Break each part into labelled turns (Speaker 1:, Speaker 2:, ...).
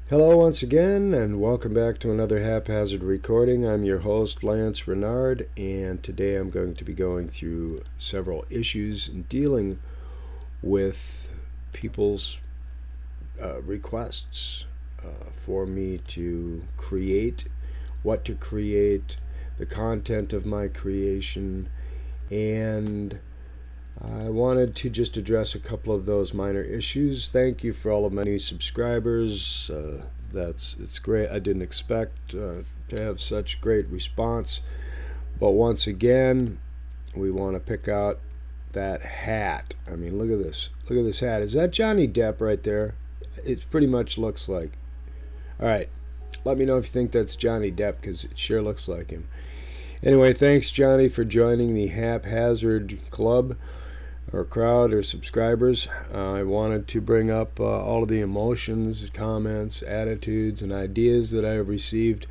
Speaker 1: Hello once again, and welcome back to another haphazard recording. I'm your host, Reynard, and today I'm going to be going through several issues and dealing with people's requests for me to create, what to create, the content of my creation, and I wanted to just address a couple of those minor issues. Thank you for all of my new subscribers. It's great. I didn't expect to have such great response. But once again, we want to pick out that hat. I mean, look at this. Look at this hat. Is that Johnny Depp right there? It pretty much looks like. All right. Let me know if you think that's Johnny Depp, because it sure looks like him. Anyway, thanks, Johnny, for joining the Haphazard Club, or crowd, or subscribers. I wanted to bring up all of the emotions, comments, attitudes, and ideas that I have received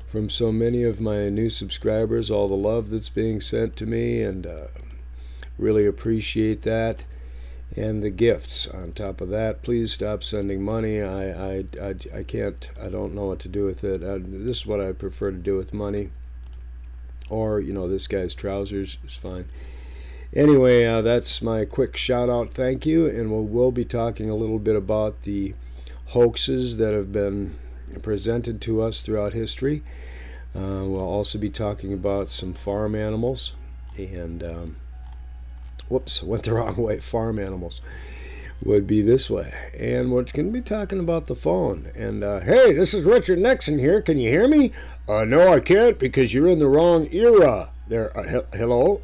Speaker 1: from so many of my new subscribers, all the love that's being sent to me, and really appreciate that. And the gifts on top of that. Please stop sending money. I don't know what to do with it. This is what I prefer to do with money. Or, you know, this guy's trousers is fine. Anyway, that's my quick shout out. Thank you. And we'll be talking a little bit about the hoaxes that have been presented to us throughout history. We'll also be talking about some farm animals. And, whoops, went the wrong way. Farm animals would be this way. And we're going to be talking about the phone. And, hey, this is Richard Nixon here. Can you hear me? No, I can't, because you're in the wrong era. There, hello.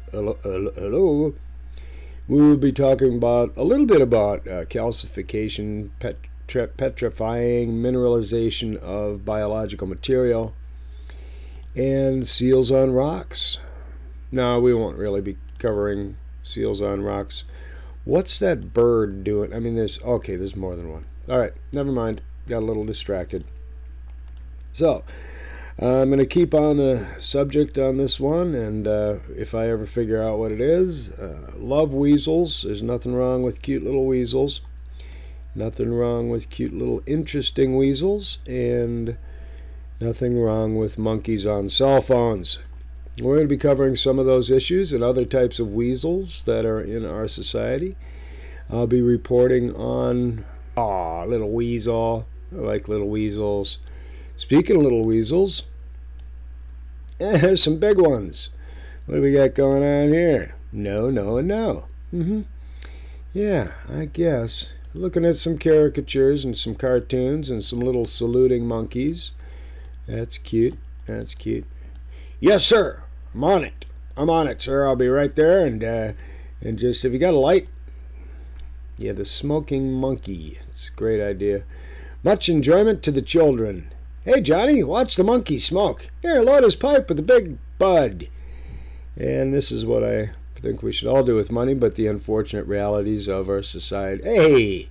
Speaker 1: We will be talking about a little bit about calcification, petrifying, mineralization of biological material, and seals on rocks. No, we won't really be covering seals on rocks. What's that bird doing? I mean, there's more than one. All right, never mind. Got a little distracted. So, I'm going to keep on the subject on this one, and if I ever figure out what it is, love weasels. There's nothing wrong with cute little weasels. Nothing wrong with cute little interesting weasels, and nothing wrong with monkeys on cell phones. We're going to be covering some of those issues and other types of weasels that are in our society. I'll be reporting on, little weasel. I like little weasels. Speaking of little weasels, there's some big ones. What do we got going on here? No, no, and no. Yeah, I guess. Looking at some caricatures and some cartoons and some little saluting monkeys. That's cute. That's cute. Yes, sir. I'm on it. I'm on it, sir. I'll be right there. And just, have you got a light? Yeah, the smoking monkey. It's a great idea. Much enjoyment to the children. Hey, Johnny, watch the monkey smoke. Here, load his pipe with a big bud. And this is what I think we should all do with money, but the unfortunate realities of our society. Hey,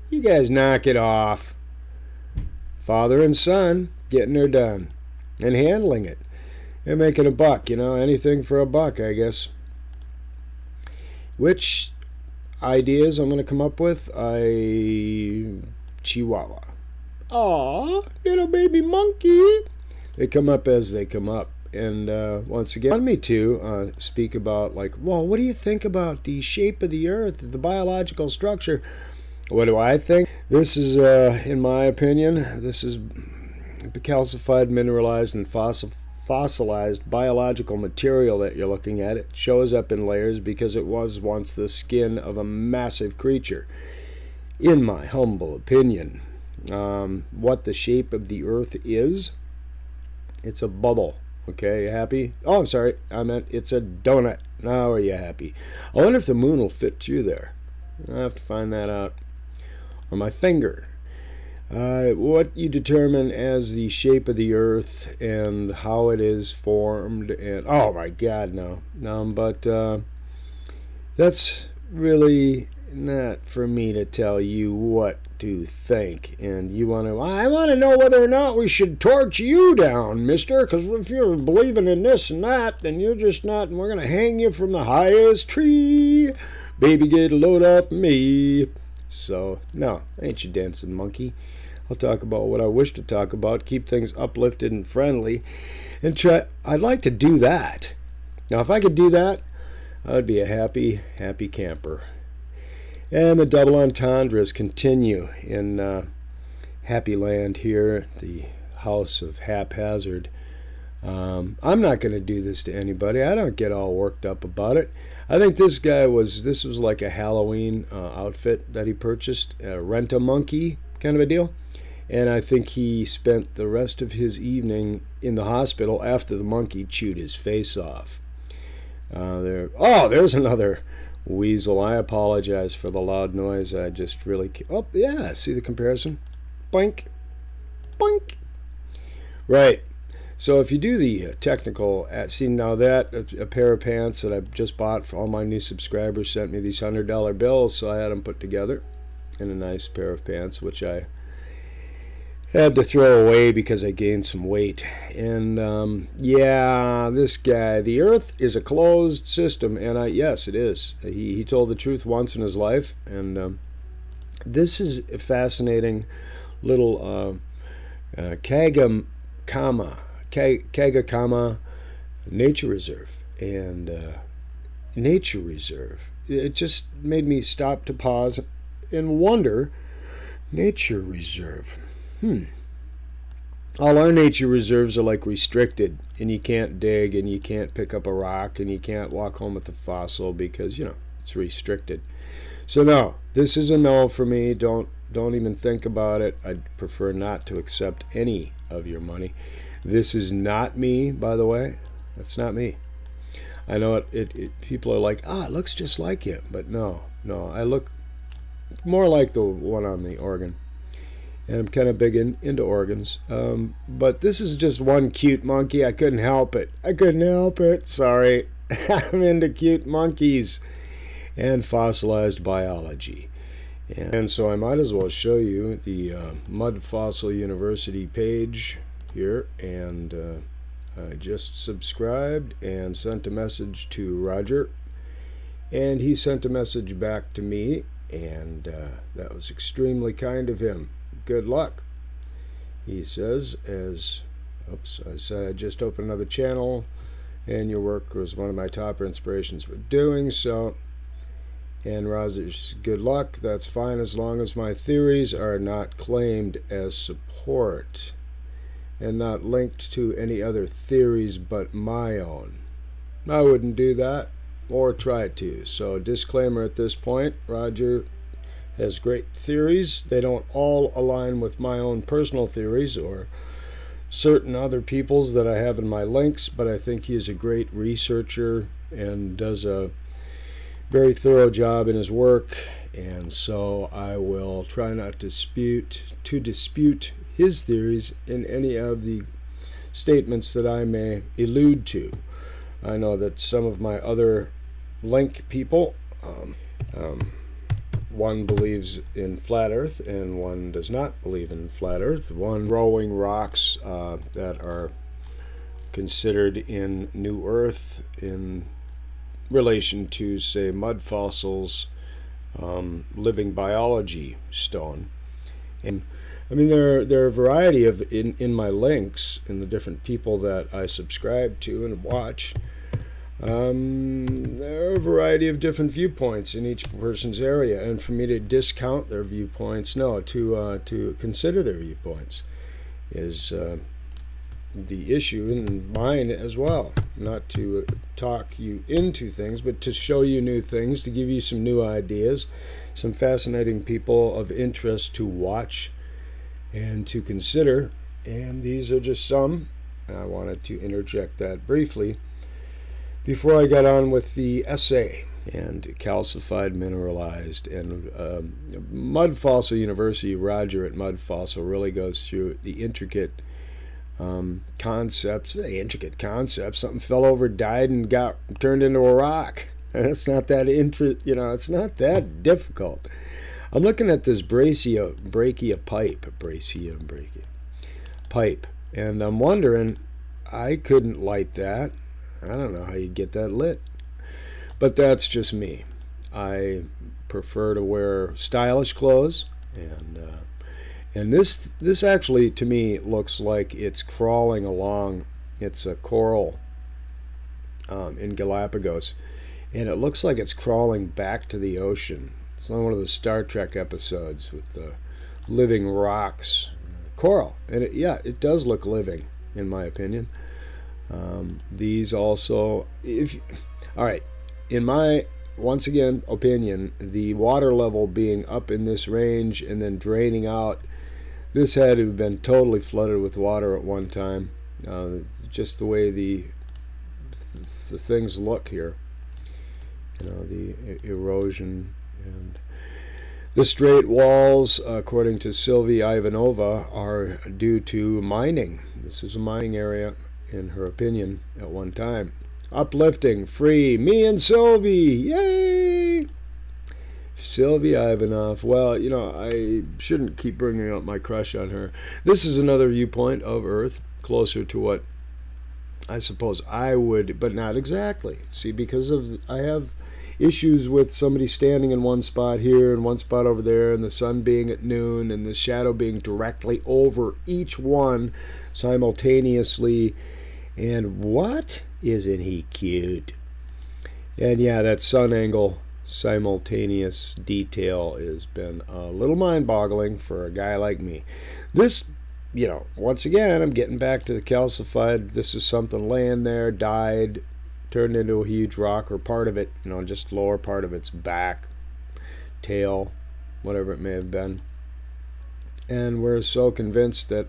Speaker 1: you guys knock it off. Father and son getting her done and handling it. They're making a buck, you know, anything for a buck, I guess. Which ideas I'm going to come up with? Chihuahua. Aw, little baby monkey. They come up as they come up. And once again, want me to speak about, like, well, what do you think about the shape of the earth, the biological structure? What do I think? This is, in my opinion, this is calcified, mineralized, and fossilized biological material that you're looking at. It shows up in layers because it was once the skin of a massive creature, in my humble opinion. What the shape of the earth is, it's a bubble. Okay, you happy? Oh, I'm sorry, I meant it's a donut. Now are you happy? I wonder if the moon will fit through there. I'll have to find that out. Or my finger. What you determine as the shape of the earth and how it is formed, and oh my god, no. But that's really not for me to tell you what to think. And I want to know whether or not we should torch you down, mister, because if you're believing in this and that, then you're just not, and we're going to hang you from the highest tree. Baby, get a load off me. So, no, ain't you dancing monkey. I'll talk about what I wish to talk about, keep things uplifted and friendly, and I'd like to do that. Now, if I could do that, I would be a happy, happy camper. And the double entendres continue in Happy Land here, the house of haphazard. I'm not going to do this to anybody. I don't get all worked up about it. I think this was like a Halloween outfit that he purchased, a rent-a-monkey kind of a deal. And I think he spent the rest of his evening in the hospital after the monkey chewed his face off. There's another weasel. I apologize for the loud noise. I just really... Oh, yeah, see the comparison? Boink. Boink. Right. So if you do the technical... See, now that, a pair of pants that I just bought for all my new subscribers sent me these $100 bills, so I had them put together in a nice pair of pants, which I had to throw away because I gained some weight. And yeah, this guy, the earth is a closed system, and yes, it is. He told the truth once in his life, and this is a fascinating little Kagakama nature reserve. And nature reserve, it just made me stop to pause and wonder. Nature reserve. All our nature reserves are like restricted, and you can't dig, and you can't pick up a rock, and you can't walk home with a fossil because, you know, it's restricted. So no, this is a no for me. Don't even think about it. I'd prefer not to accept any of your money. This is not me, by the way. That's not me. I know people are like, it looks just like you, but no, I look more like the one on the organ. And I'm kind of big into organs. But this is just one cute monkey. I couldn't help it. Sorry. I'm into cute monkeys and fossilized biology. And so I might as well show you the Mudfossil University page here. And I just subscribed and sent a message to Roger. And he sent a message back to me. And that was extremely kind of him. Good luck, he says, I said I just opened another channel, and your work was one of my top inspirations for doing so. And Roger's, good luck, that's fine as long as my theories are not claimed as support and not linked to any other theories but my own. I wouldn't do that or try to. So disclaimer at this point, Roger has great theories. They don't all align with my own personal theories or certain other people's that I have in my links, but I think he is a great researcher and does a very thorough job in his work, and so I will try not to dispute his theories in any of the statements that I may allude to. I know that some of my other link people, one believes in flat earth and one does not believe in flat earth. One throwing rocks that are considered in Newearth in relation to, say, mud fossils, living biology stone. And I mean, there are a variety of, in my links, in the different people that I subscribe to and watch, there are a variety of different viewpoints in each person's area, and for me to discount their viewpoints, no, to consider their viewpoints is the issue, and mine as well. Not to talk you into things, but to show you new things, to give you some new ideas, some fascinating people of interest to watch and to consider, and these are just some. I wanted to interject that briefly before I got on with the essay. And calcified, mineralized, and Mudfossil University, Roger at Mudfossil really goes through the intricate concepts. Something fell over, died, and got turned into a rock. And it's not that it's not that difficult. I'm looking at this brachia pipe, and I'm wondering, I couldn't light that. I don't know how you get that lit. But that's just me. I prefer to wear stylish clothes, And this actually, to me, looks like it's crawling along. It's a coral in Galapagos, and it looks like it's crawling back to the ocean. It's on one of the Star Trek episodes with the living rocks, coral, and yeah, it does look living, in my opinion. These also, all right, in my, once again, opinion, the water level being up in this range and then draining out, this had to have been totally flooded with water at one time. Just the way the things look here, the erosion and the straight walls, according to Sylvie Ivanova, are due to mining. This is a mining area, in her opinion, at one time. Uplifting, free, me and Sylvie, yay! Sylvie Ivanov. Well, I shouldn't keep bringing up my crush on her. This is another viewpoint of Earth, closer to what I suppose I would, but not exactly. See, because I have issues with somebody standing in one spot here and one spot over there, and the sun being at noon and the shadow being directly over each one simultaneously. And what? Isn't he cute? And yeah, that sun angle simultaneous detail has been a little mind-boggling for a guy like me. This, once again, I'm getting back to the calcified. This is something laying there, died, turned into a huge rock, or part of it, just lower part of its back, tail, whatever it may have been. And we're so convinced that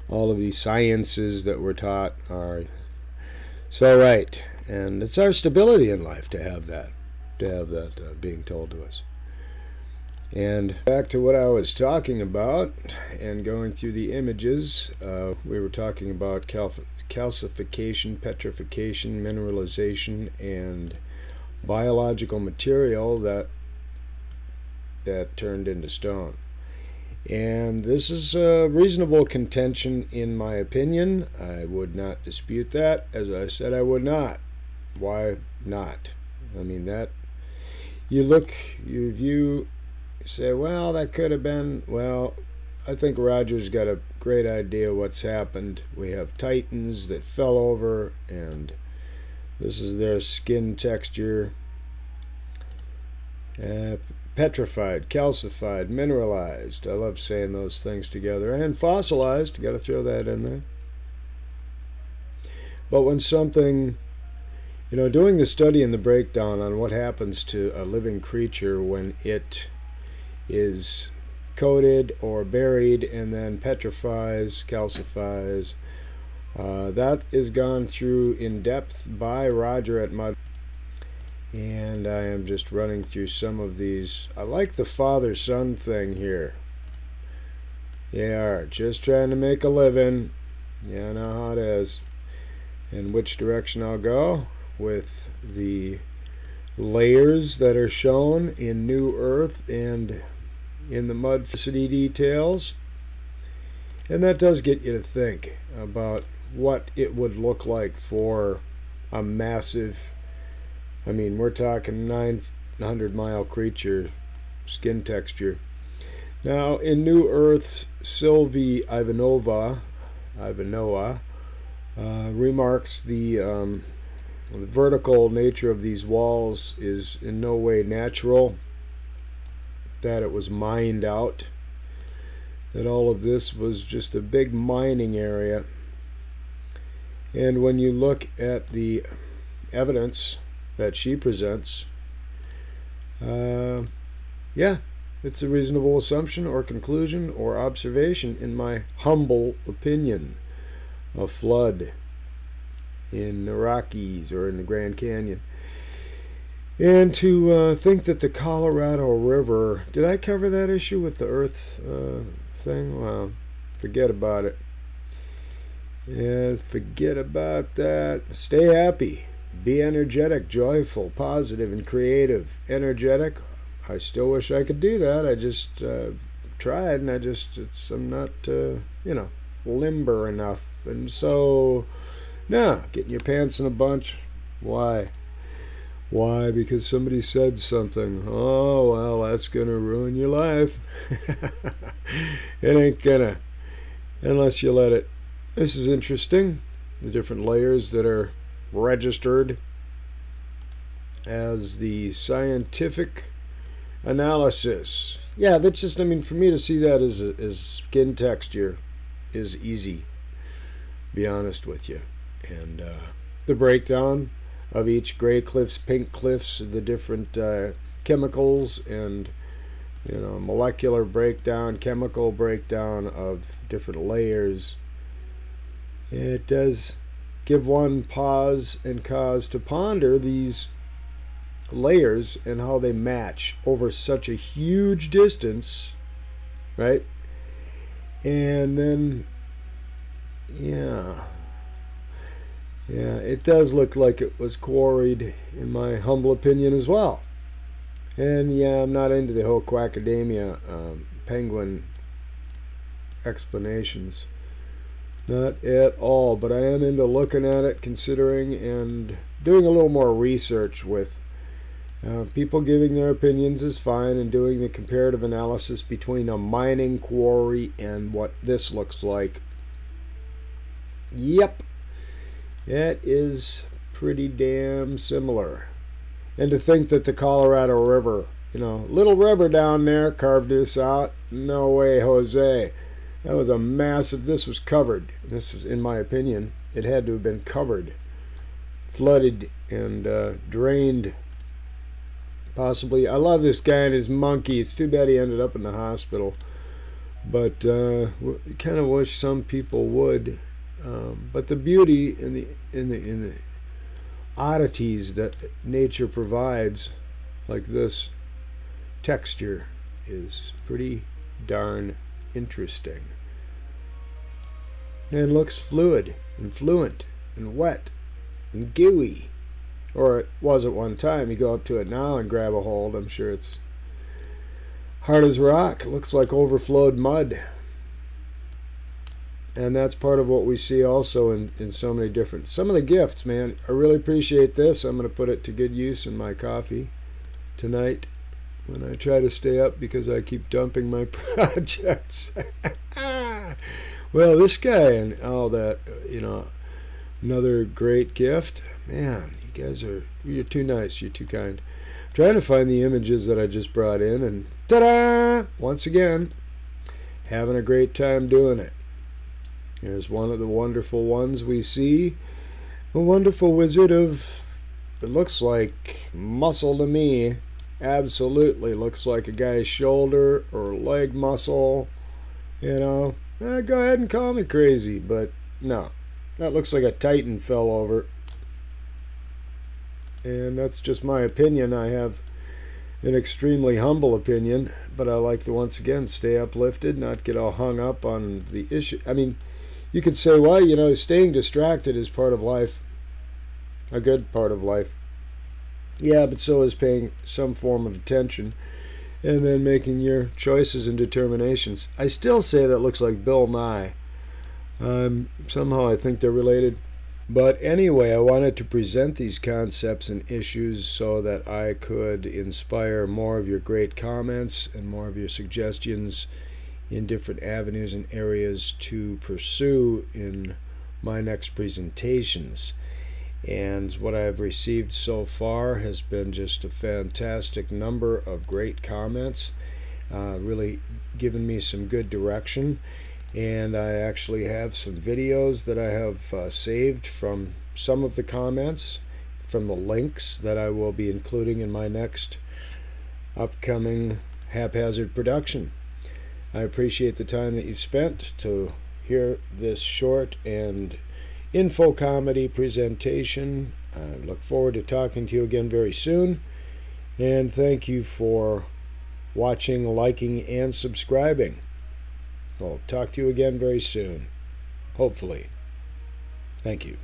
Speaker 1: all of these sciences that we're taught are so right. And it's our stability in life to have that being told to us. And back to what I was talking about and going through the images, we were talking about calcification, petrification, mineralization, and biological material that turned into stone. And this is a reasonable contention in my opinion. I would not dispute that. As I said, I would not. Why not? I mean, that you view, say, well, that could have been, well, I think Roger's got a great idea what's happened. We have titans that fell over, and this is their skin texture. Petrified, calcified, mineralized. I love saying those things together. And fossilized. Got to throw that in there. But when something, doing the study and the breakdown on what happens to a living creature when it is coated or buried and then petrifies, calcifies, that is gone through in depth by Roger at Mudfossil. And I am just running through some of these. I like the father-son thing here. Yeah, just trying to make a living. Yeah, I know how it is. And which direction I'll go with the layers that are shown in Newearth and in the Mudfossil details. And that does get you to think about what it would look like for a massive, we're talking 900-mile creature skin texture. Now, in Newearth's Sylvie Ivanova remarks the vertical nature of these walls is in no way natural, that it was mined out, that all of this was just a big mining area. And when you look at the evidence that she presents, yeah, it's a reasonable assumption or conclusion or observation, in my humble opinion, a flood in the Rockies or in the Grand Canyon. And to think that the Colorado River, did I cover that issue with the Earth thing? Well, forget about it. Yeah, forget about that. Stay happy. Be energetic, joyful, positive, and creative. Energetic. I still wish I could do that. I just tried, and I'm not, limber enough. And so, no, getting your pants in a bunch. Why? Why? Because somebody said something. Oh, well, that's going to ruin your life. It ain't gonna, unless you let it. This is interesting. The different layers that are registered as the scientific analysis. Yeah, that's just, I mean, for me to see that as skin texture is easy, be honest with you. And the breakdown of each gray cliffs, pink cliffs, the different chemicals, and molecular breakdown, chemical breakdown of different layers. It does give one pause and cause to ponder these layers and how they match over such a huge distance, right? And then, yeah, it does look like it was quarried, in my humble opinion, as well. And yeah, I'm not into the whole quackademia penguin explanations. Not at all, but I am into looking at it, considering, and doing a little more research with people giving their opinions is fine, and doing the comparative analysis between a mining quarry and what this looks like. Yep, that is pretty damn similar. And to think that the Colorado River, little river down there, carved this out. No way, Jose. That was a massive, this was covered. This was, in my opinion, it had to have been covered, flooded, and drained. Possibly. I love this guy and his monkey. It's too bad he ended up in the hospital. But kind of wish some people would. But the beauty in the oddities that nature provides, like this texture, is pretty darn interesting. And looks fluid and fluent and wet and gooey. Or it was at one time. You go up to it now and grab a hold, I'm sure it's hard as rock. It looks like overflowed mud. And that's part of what we see also in so many different... Some of the gifts, man. I really appreciate this. I'm going to put it to good use in my coffee tonight when I try to stay up because I keep dumping my projects. Well, this guy and all that, another great gift. Man, you guys you're too nice. You're too kind. I'm trying to find the images that I just brought in, and ta-da! Once again, having a great time doing it. Here's one of the wonderful ones we see. A wonderful wizard of, it looks like muscle to me. Absolutely looks like a guy's shoulder or leg muscle. Go ahead and call me crazy, but no. That looks like a Titan fell over. And that's just my opinion. I have an extremely humble opinion, but I like to, once again, stay uplifted, not get all hung up on the issue. I mean, you could say, well, staying distracted is part of life, a good part of life. Yeah, but so is paying some form of attention and then making your choices and determinations. I still say that looks like Bill Nye. Somehow I think they're related. But anyway, I wanted to present these concepts and issues so that I could inspire more of your great comments and more of your suggestions in different avenues and areas to pursue in my next presentations. And what I've received so far has been just a fantastic number of great comments, really given me some good direction. And I actually have some videos that I have saved from some of the comments, from the links that I will be including in my next upcoming haphazard production. I appreciate the time that you've spent to hear this short and info comedy presentation. I look forward to talking to you again very soon. And thank you for watching, liking, and subscribing. I'll talk to you again very soon, hopefully. Thank you.